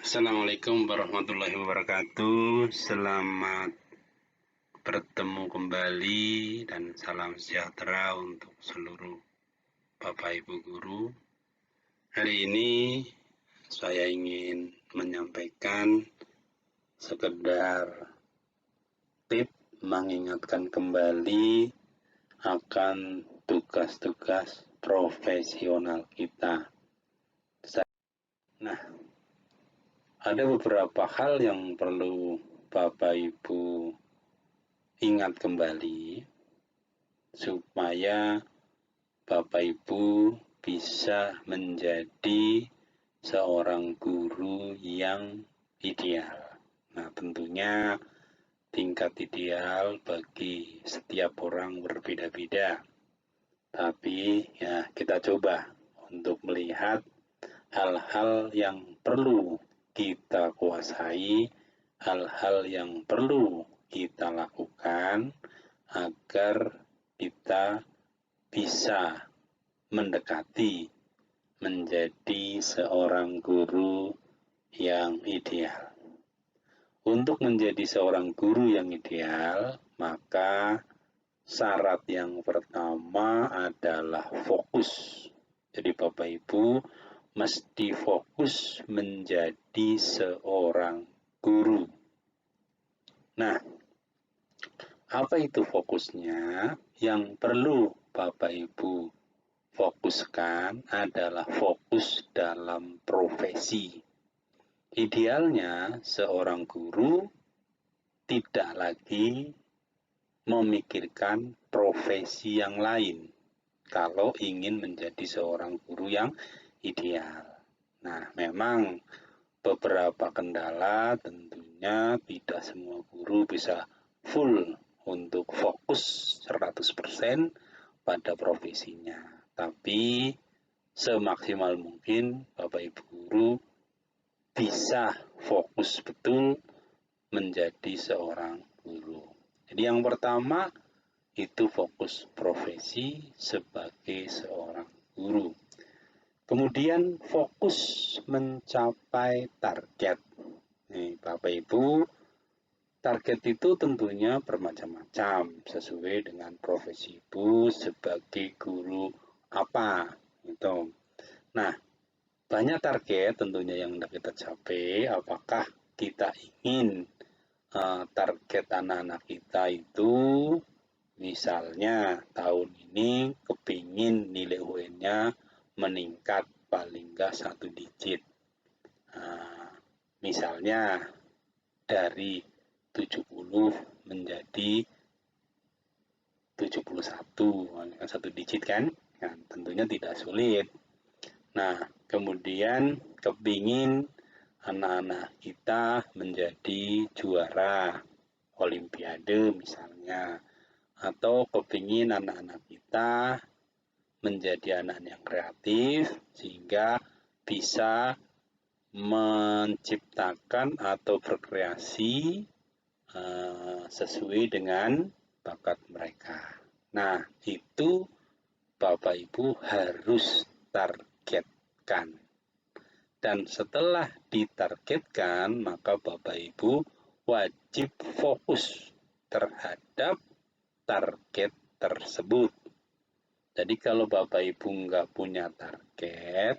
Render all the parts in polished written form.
Assalamualaikum warahmatullahi wabarakatuh. Selamat bertemu kembali dan salam sejahtera untuk seluruh Bapak Ibu guru. Hari ini saya ingin menyampaikan sekedar tips mengingatkan kembali akan tugas-tugas profesional kita. Nah, ada beberapa hal yang perlu Bapak Ibu ingat kembali supaya Bapak Ibu bisa menjadi seorang guru yang ideal. Nah, tentunya tingkat ideal bagi setiap orang berbeda-beda. Tapi ya kita coba untuk melihat hal-hal yang perlu kita kuasai, hal-hal yang perlu kita lakukan agar kita bisa mendekati menjadi seorang guru yang ideal. Untuk menjadi seorang guru yang ideal, maka syarat yang pertama adalah fokus. Jadi Bapak Ibu mesti fokus menjadi seorang guru. Nah, apa itu fokusnya? Yang perlu Bapak Ibu fokuskan adalah fokus dalam profesi. Idealnya seorang guru tidak lagi memikirkan profesi yang lain kalau ingin menjadi seorang guru yang ideal. Nah, memang beberapa kendala tentunya tidak semua guru bisa full untuk fokus 100% pada profesinya. Tapi semaksimal mungkin Bapak Ibu guru bisa fokus betul menjadi seorang guru. Jadi yang pertama itu fokus profesi sebagai seorang guru. Kemudian fokus mencapai target. Nih, Bapak Ibu, target itu tentunya bermacam-macam sesuai dengan profesi Ibu sebagai guru apa gitu. Nah, banyak target tentunya yang hendak kita capai. Apakah kita ingin target anak-anak kita itu misalnya tahun ini kepingin nilai UN-nya meningkat paling enggak 1 digit. Misalnya dari 70 menjadi 71, 1 digit kan? Nah, tentunya tidak sulit. Nah, kemudian kepingin anak-anak kita menjadi juara olimpiade misalnya, atau kepingin anak-anak kita menjadi anak yang kreatif sehingga bisa menciptakan atau berkreasi sesuai dengan bakat mereka. Nah, itu Bapak Ibu harus targetkan. Dan setelah ditargetkan, maka Bapak Ibu wajib fokus terhadap target tersebut. Jadi kalau Bapak Ibu nggak punya target,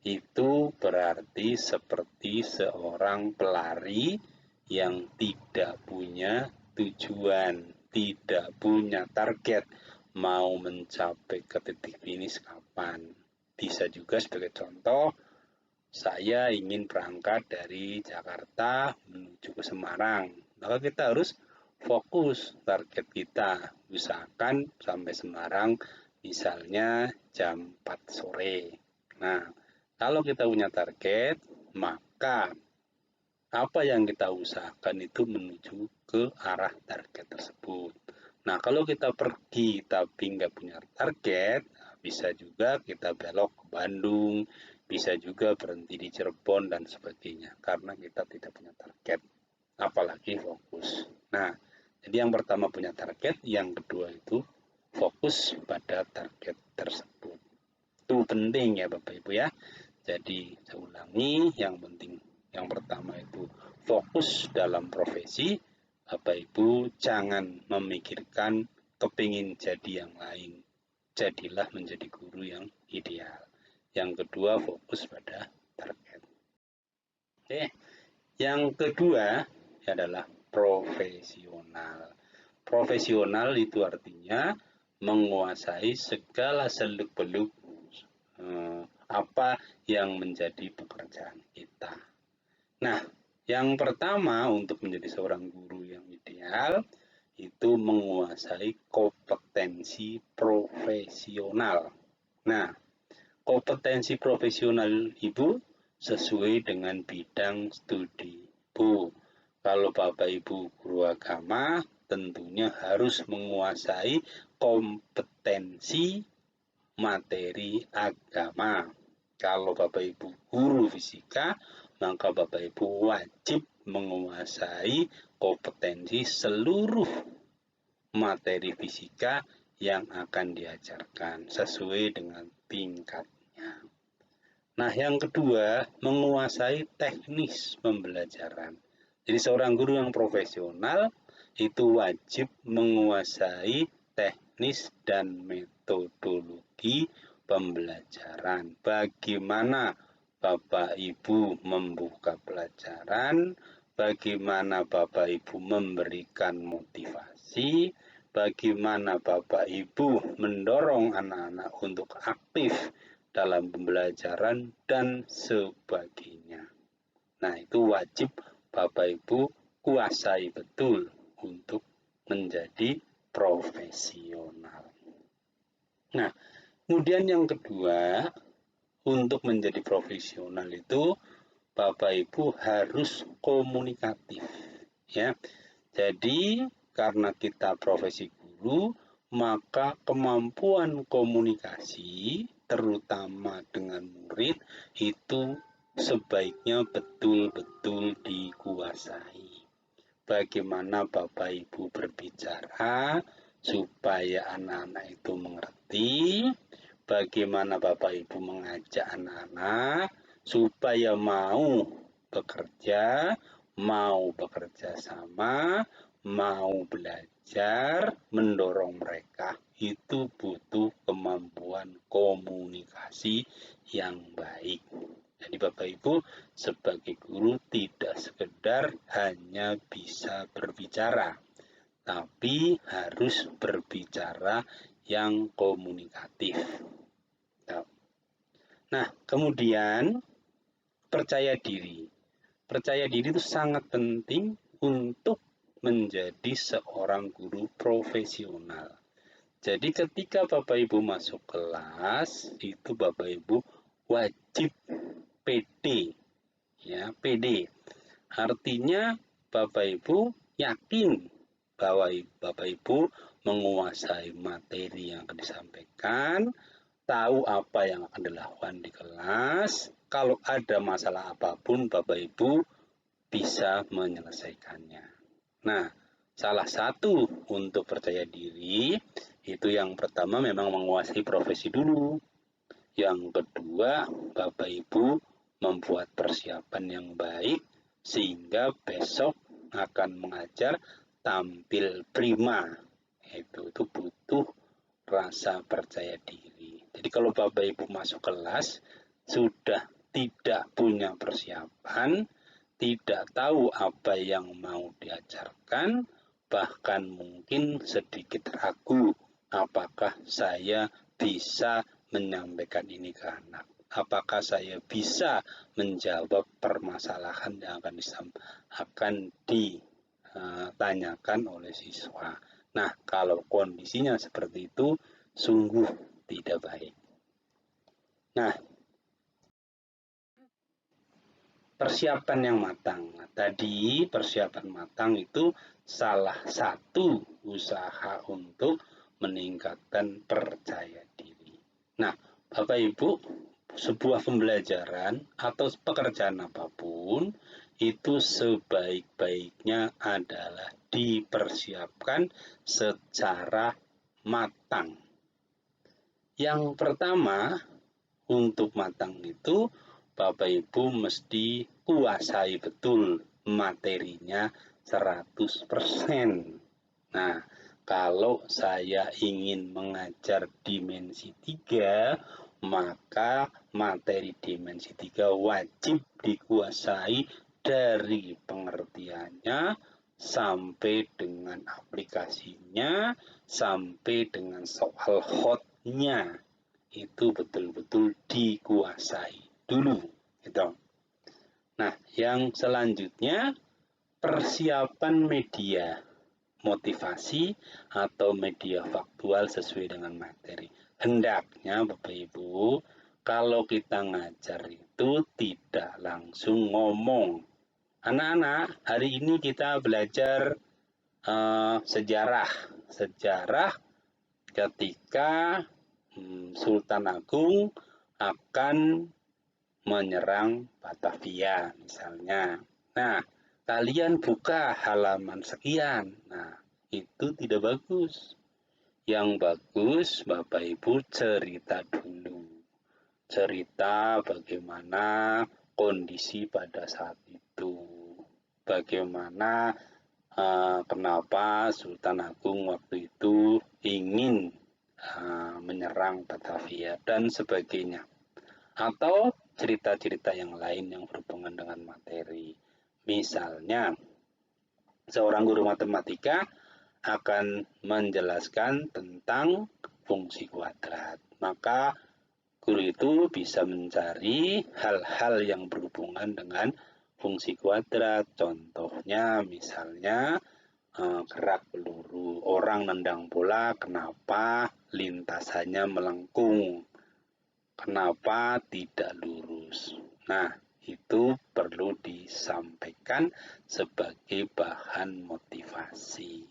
itu berarti seperti seorang pelari yang tidak punya tujuan, tidak punya target, mau mencapai ke titik finish kapan. Bisa juga sebagai contoh, saya ingin berangkat dari Jakarta menuju ke Semarang. Maka kita harus fokus target kita. Usahakan sampai Semarang misalnya jam 4 sore. Nah, kalau kita punya target, maka apa yang kita usahakan itu menuju ke arah target tersebut. Nah, kalau kita pergi tapi nggak punya target, bisa juga kita belok ke Bandung, bisa juga berhenti di Cirebon dan sebagainya, karena kita tidak punya target, apalagi fokus. Nah, jadi yang pertama punya target, yang kedua itu fokus pada target tersebut. Itu penting ya Bapak Ibu ya. Jadi saya ulangi, yang penting Yang pertama itu fokus dalam profesi. Bapak Ibu jangan memikirkan kepingin jadi yang lain. Jadilah menjadi guru yang ideal. Yang kedua fokus pada target. Oke. Yang kedua adalah profesional. Profesional itu artinya menguasai segala seluk-beluk apa yang menjadi pekerjaan kita. Nah, yang pertama untuk menjadi seorang guru yang ideal itu menguasai kompetensi profesional. Nah, kompetensi profesional Ibu sesuai dengan bidang studi Ibu. Kalau Bapak Ibu guru agama, tentunya harus menguasai kompetensi materi agama. Kalau Bapak Ibu guru fisika, maka Bapak Ibu wajib menguasai kompetensi seluruh materi fisika yang akan diajarkan sesuai dengan tingkatnya. Nah, yang kedua, menguasai teknis pembelajaran. Jadi seorang guru yang profesional itu wajib menguasai teknis dan metodologi pembelajaran. Bagaimana Bapak Ibu membuka pelajaran, bagaimana Bapak Ibu memberikan motivasi, bagaimana Bapak Ibu mendorong anak-anak untuk aktif dalam pembelajaran dan sebagainya. Nah, itu wajib Bapak Ibu kuasai betul untuk menjadi profesional. Nah, kemudian yang kedua, untuk menjadi profesional itu Bapak Ibu harus komunikatif, ya. Jadi karena kita profesi guru, maka kemampuan komunikasi terutama dengan murid itu sebaiknya betul-betul dikuasai. Bagaimana Bapak Ibu berbicara supaya anak-anak itu mengerti, bagaimana Bapak Ibu mengajak anak-anak supaya mau bekerja sama, mau belajar, mendorong mereka. Itu butuh kemampuan komunikasi yang baik. Jadi Bapak Ibu sebagai guru tidak sekedar hanya bisa berbicara, tapi harus berbicara yang komunikatif. Nah, kemudian percaya diri. Percaya diri itu sangat penting untuk menjadi seorang guru profesional. Jadi ketika Bapak Ibu masuk kelas, itu Bapak Ibu wajib PD. Ya, PD. Artinya Bapak Ibu yakin bahwa Bapak Ibu menguasai materi yang akan disampaikan, tahu apa yang akan dilakukan di kelas. Kalau ada masalah apapun, Bapak Ibu bisa menyelesaikannya. Nah, salah satu untuk percaya diri, itu yang pertama memang menguasai profesi dulu. Yang kedua, Bapak Ibu membuat persiapan yang baik, sehingga besok akan mengajar tampil prima. Itu butuh rasa percaya diri. Jadi kalau Bapak Ibu masuk kelas sudah tidak punya persiapan, tidak tahu apa yang mau diajarkan, bahkan mungkin sedikit ragu apakah saya bisa menyampaikan ini ke anak, apakah saya bisa menjawab permasalahan yang akan ditanyakan oleh siswa. Nah, kalau kondisinya seperti itu, sungguh tidak baik. Nah, persiapan yang matang. Tadi persiapan matang itu salah satu usaha untuk meningkatkan percaya diri. Nah, Bapak Ibu, sebuah pembelajaran atau pekerjaan apapun itu sebaik-baiknya adalah dipersiapkan secara matang. Yang pertama, untuk matang itu Bapak Ibu mesti kuasai betul materinya 100%. Nah, kalau saya ingin mengajar dimensi 3, maka materi dimensi 3 wajib dikuasai dari pengertiannya sampai dengan aplikasinya, sampai dengan soal hotnya. Itu betul-betul dikuasai dulu. Gitu. Nah, yang selanjutnya persiapan media motivasi atau media faktual sesuai dengan materi. Hendaknya Bapak Ibu, kalau kita ngajar itu tidak langsung ngomong. Anak-anak, hari ini kita belajar sejarah ketika Sultan Agung akan menyerang Batavia misalnya. Nah, kalian buka halaman sekian. Nah, itu tidak bagus. Yang bagus Bapak Ibu cerita dulu. Cerita bagaimana kondisi pada saat itu. Bagaimana kenapa Sultan Agung waktu itu ingin menyerang Batavia dan sebagainya. Atau cerita-cerita yang lain yang berhubungan dengan materi. Misalnya, seorang guru matematika akan menjelaskan tentang fungsi kuadrat. Maka guru itu bisa mencari hal-hal yang berhubungan dengan fungsi kuadrat. Contohnya misalnya gerak peluru. Orang nendang bola, kenapa lintasannya melengkung? Kenapa tidak lurus? Nah, itu perlu disampaikan sebagai bahan motivasi.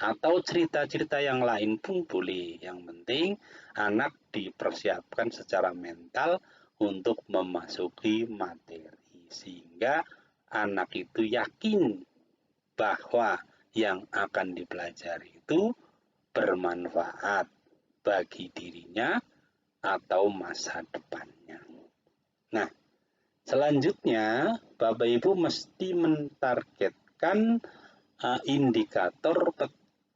Atau cerita-cerita yang lain pun boleh. Yang penting anak dipersiapkan secara mental untuk memasuki materi. Sehingga anak itu yakin bahwa yang akan dipelajari itu bermanfaat bagi dirinya atau masa depannya. Nah, selanjutnya Bapak Ibu mesti mentargetkan indikator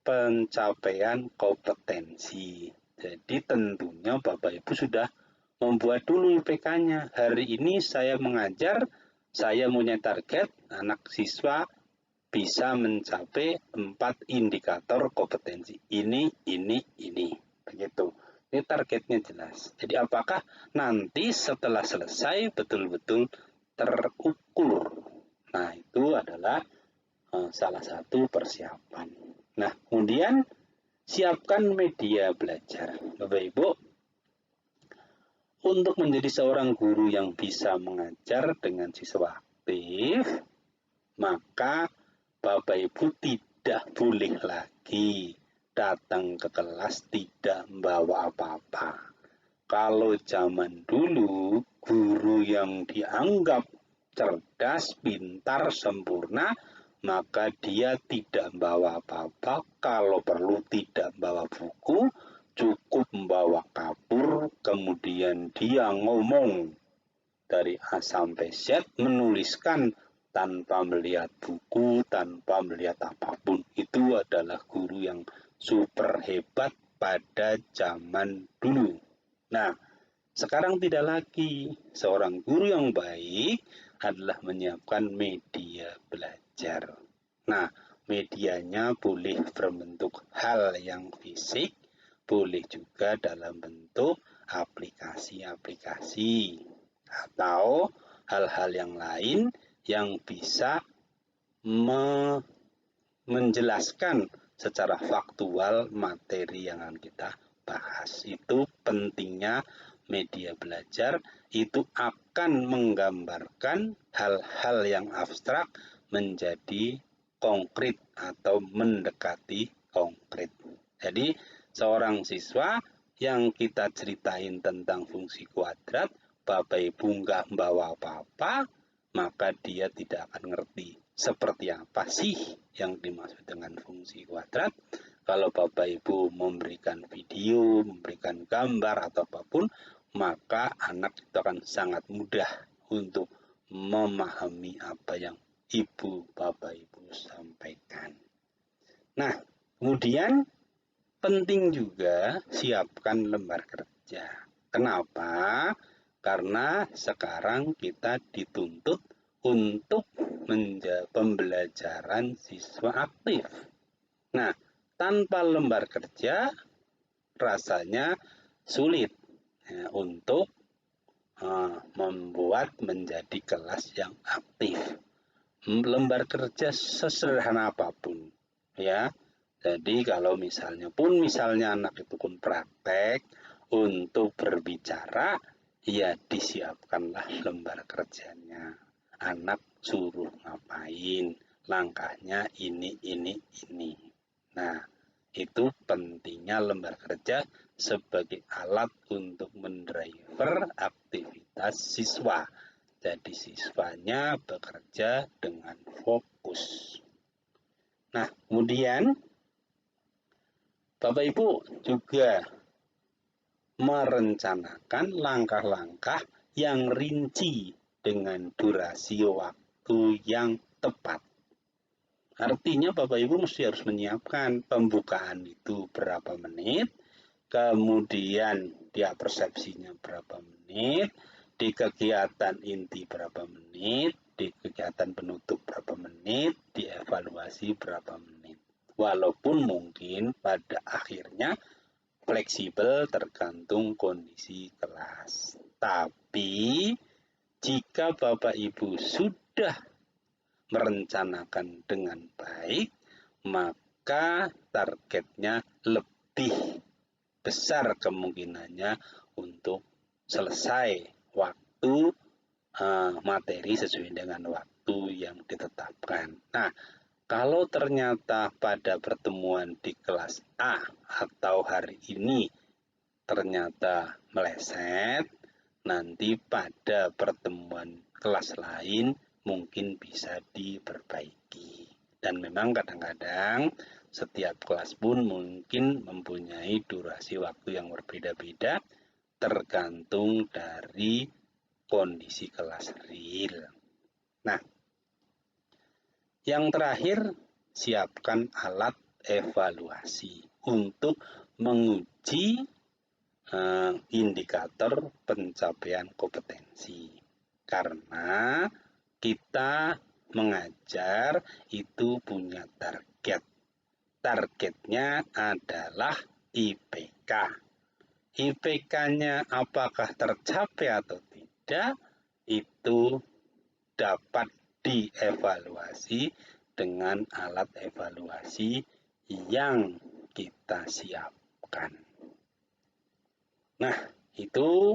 pencapaian kompetensi. Jadi tentunya Bapak Ibu sudah membuat dulu IPK-nya. Hari ini saya mengajar, saya punya target anak siswa bisa mencapai 4 indikator kompetensi. Ini. Begitu. Ini targetnya jelas. Jadi apakah nanti setelah selesai betul-betul terukur. Nah, itu adalah salah satu persiapan. Nah, kemudian siapkan media belajar. Bapak Ibu, untuk menjadi seorang guru yang bisa mengajar dengan siswa aktif, maka Bapak Ibu tidak boleh lagi datang ke kelas tidak membawa apa-apa. Kalau zaman dulu, guru yang dianggap cerdas, pintar, sempurna, maka dia tidak membawa apa-apa. Kalau perlu tidak membawa buku, cukup membawa kapur, kemudian dia ngomong dari A sampai Z, menuliskan tanpa melihat buku, tanpa melihat apapun. Itu adalah guru yang super hebat pada zaman dulu. Nah, sekarang tidak lagi. Seorang guru yang baik adalah menyiapkan media belajar. Nah, medianya boleh berbentuk hal yang fisik, boleh juga dalam bentuk aplikasi-aplikasi atau hal-hal yang lain yang bisa menjelaskan secara faktual materi yang akan kita bahas. Itu pentingnya media belajar, itu akan menggambarkan hal-hal yang abstrak menjadi konkret atau mendekati konkret. Jadi seorang siswa yang kita ceritain tentang fungsi kuadrat, Bapak Ibu nggak membawa apa-apa, maka dia tidak akan ngerti seperti apa sih yang dimaksud dengan fungsi kuadrat. Kalau Bapak Ibu memberikan video, memberikan gambar atau apapun, maka anak itu akan sangat mudah untuk memahami apa yang Bapak Ibu sampaikan. Nah, kemudian penting juga siapkan lembar kerja. Kenapa? Karena sekarang kita dituntut untuk pembelajaran siswa aktif. Nah, tanpa lembar kerja rasanya sulit ya, untuk membuat menjadi kelas yang aktif. Lembar kerja sesederhana apapun ya. Jadi kalau misalnya anak itu pun praktek untuk berbicara, ya disiapkanlah lembar kerjanya. Anak suruh ngapain, langkahnya ini. Nah, itu pentingnya lembar kerja sebagai alat untuk mendriver aktivitas siswa. Jadi siswanya bekerja dengan fokus. Nah, kemudian Bapak Ibu juga merencanakan langkah-langkah yang rinci dengan durasi waktu yang tepat. Artinya Bapak Ibu mesti harus menyiapkan pembukaan itu berapa menit, kemudian dia persepsinya berapa menit, di kegiatan inti berapa menit, di kegiatan penutup berapa menit, dievaluasi berapa menit. Walaupun mungkin pada akhirnya fleksibel tergantung kondisi kelas. Tapi jika Bapak Ibu sudah merencanakan dengan baik, maka targetnya lebih besar kemungkinannya untuk selesai waktu materi sesuai dengan waktu yang ditetapkan. Nah, kalau ternyata pada pertemuan di kelas A atau hari ini ternyata meleset, nanti pada pertemuan kelas lain mungkin bisa diperbaiki. Dan memang kadang-kadang setiap kelas pun mungkin mempunyai durasi waktu yang berbeda-beda tergantung dari kondisi kelas real. Nah, yang terakhir, siapkan alat evaluasi untuk menguji indikator pencapaian kompetensi. Karena kita mengajar itu punya target. Targetnya adalah IPK. IPK-nya apakah tercapai atau tidak, itu dapat dievaluasi dengan alat evaluasi yang kita siapkan. Nah, itu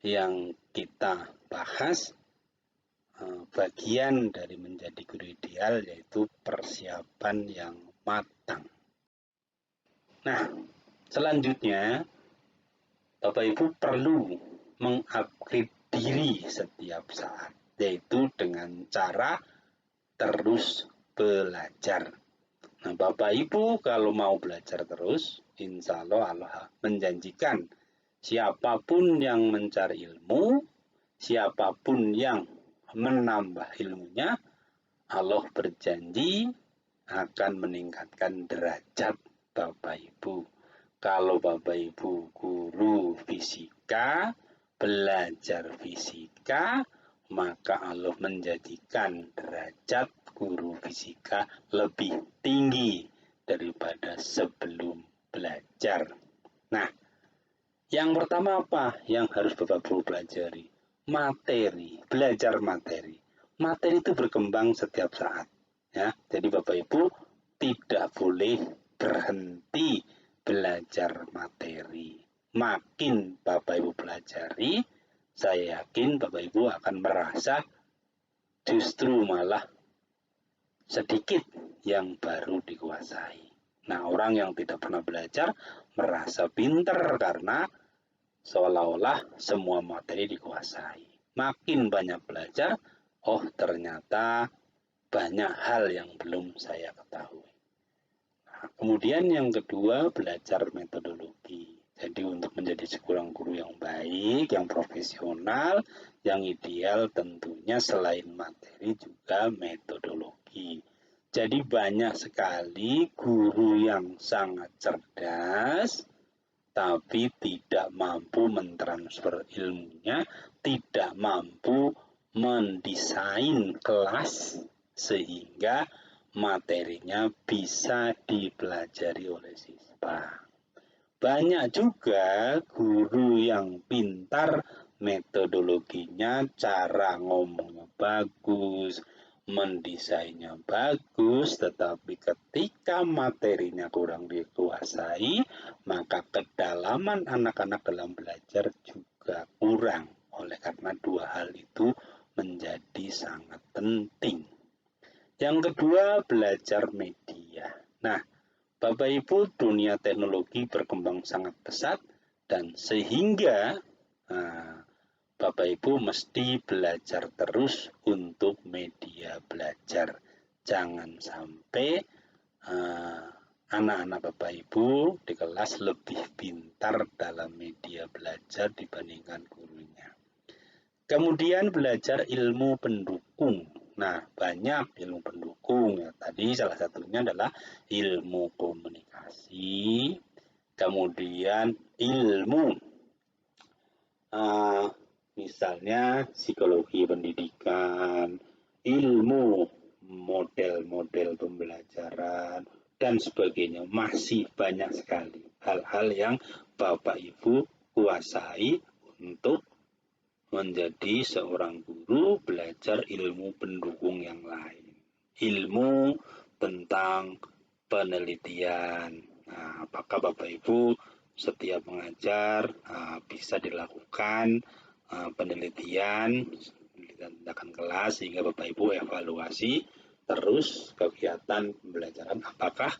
yang kita bahas bagian dari menjadi guru ideal, yaitu persiapan yang matang. Nah, selanjutnya Bapak Ibu perlu mengupgrade diri setiap saat, yaitu dengan cara terus belajar. Nah, Bapak Ibu kalau mau belajar terus, insya Allah menjanjikan siapapun yang mencari ilmu, siapapun yang menambah ilmunya, Allah berjanji akan meningkatkan derajat Bapak Ibu. Kalau Bapak Ibu guru fisika, belajar fisika, maka Allah menjadikan derajat guru fisika lebih tinggi daripada sebelum belajar. Nah, yang pertama apa yang harus Bapak Ibu pelajari? Materi, belajar materi. Materi itu berkembang setiap saat. Ya, jadi Bapak Ibu tidak boleh berhenti belajar materi. Makin Bapak Ibu pelajari, saya yakin Bapak Ibu akan merasa justru malah sedikit yang baru dikuasai. Nah, orang yang tidak pernah belajar merasa pinter karena seolah-olah semua materi dikuasai. Makin banyak belajar, oh ternyata banyak hal yang belum saya ketahui. Kemudian yang kedua, belajar metodologi. Jadi untuk menjadi seorang guru yang baik, yang profesional, yang ideal tentunya selain materi juga metodologi. Jadi banyak sekali guru yang sangat cerdas, tapi tidak mampu mentransfer ilmunya, tidak mampu mendesain kelas sehingga materinya bisa dipelajari oleh siswa. Banyak juga guru yang pintar, metodologinya, cara ngomongnya bagus, mendesainnya bagus, tetapi ketika materinya kurang dikuasai, maka kedalaman anak-anak dalam belajar juga kurang. Oleh karena dua hal itu menjadi sangat penting. Yang kedua, belajar media. Nah, Bapak Ibu, dunia teknologi berkembang sangat pesat dan sehingga Bapak Ibu mesti belajar terus untuk media belajar. Jangan sampai anak-anak Bapak Ibu di kelas lebih pintar dalam media belajar dibandingkan gurunya. Kemudian belajar ilmu pendukung. Nah, banyak ilmu pendukung ya. Tadi salah satunya adalah ilmu komunikasi, kemudian ilmu misalnya psikologi pendidikan, ilmu model-model pembelajaran, dan sebagainya. Masih banyak sekali hal-hal yang Bapak Ibu kuasai untuk menjadi seorang guru, belajar ilmu pendukung yang lain. Ilmu tentang penelitian. Nah, apakah Bapak Ibu setiap mengajar bisa dilakukan penelitian tindakan kelas sehingga Bapak Ibu evaluasi terus kegiatan pembelajaran apakah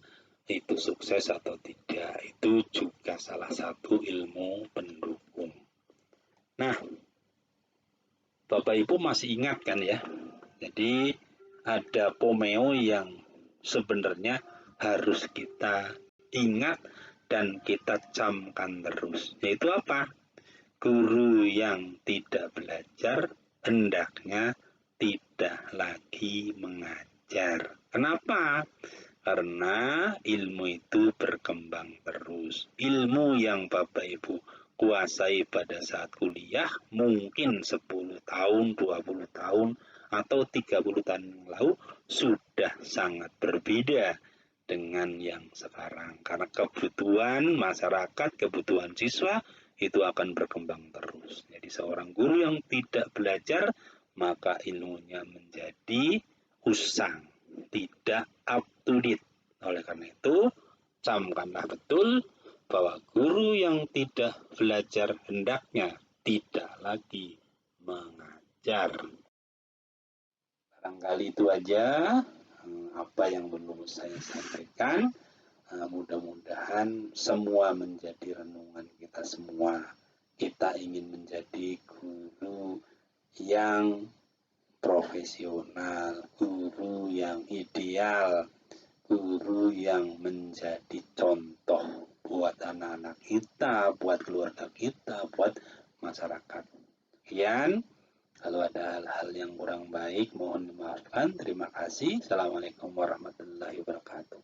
itu sukses atau tidak. Itu juga salah satu ilmu pendukung. Nah, Bapak Ibu masih ingat kan ya? Jadi ada pomeo yang sebenarnya harus kita ingat dan kita camkan terus. Yaitu apa? Guru yang tidak belajar hendaknya tidak lagi mengajar. Kenapa? Karena ilmu itu berkembang terus. Ilmu yang Bapak Ibu kuasai pada saat kuliah mungkin 10 tahun, 20 tahun, atau 30 tahun yang lalu sudah sangat berbeda dengan yang sekarang. Karena kebutuhan masyarakat, kebutuhan siswa itu akan berkembang terus. Jadi seorang guru yang tidak belajar, maka ilmunya menjadi usang, tidak up to date. Oleh karena itu, camkanlah betul bahwa guru yang tidak belajar hendaknya tidak lagi mengajar. Barangkali itu aja apa yang perlu saya sampaikan. Mudah-mudahan semua menjadi renungan kita semua. Kita ingin menjadi guru yang profesional, guru yang ideal, guru yang menjadi contoh buat anak-anak kita, buat keluarga kita, buat masyarakat. Sekian, kalau ada hal-hal yang kurang baik mohon dimaafkan. Terima kasih. Assalamualaikum warahmatullahi wabarakatuh.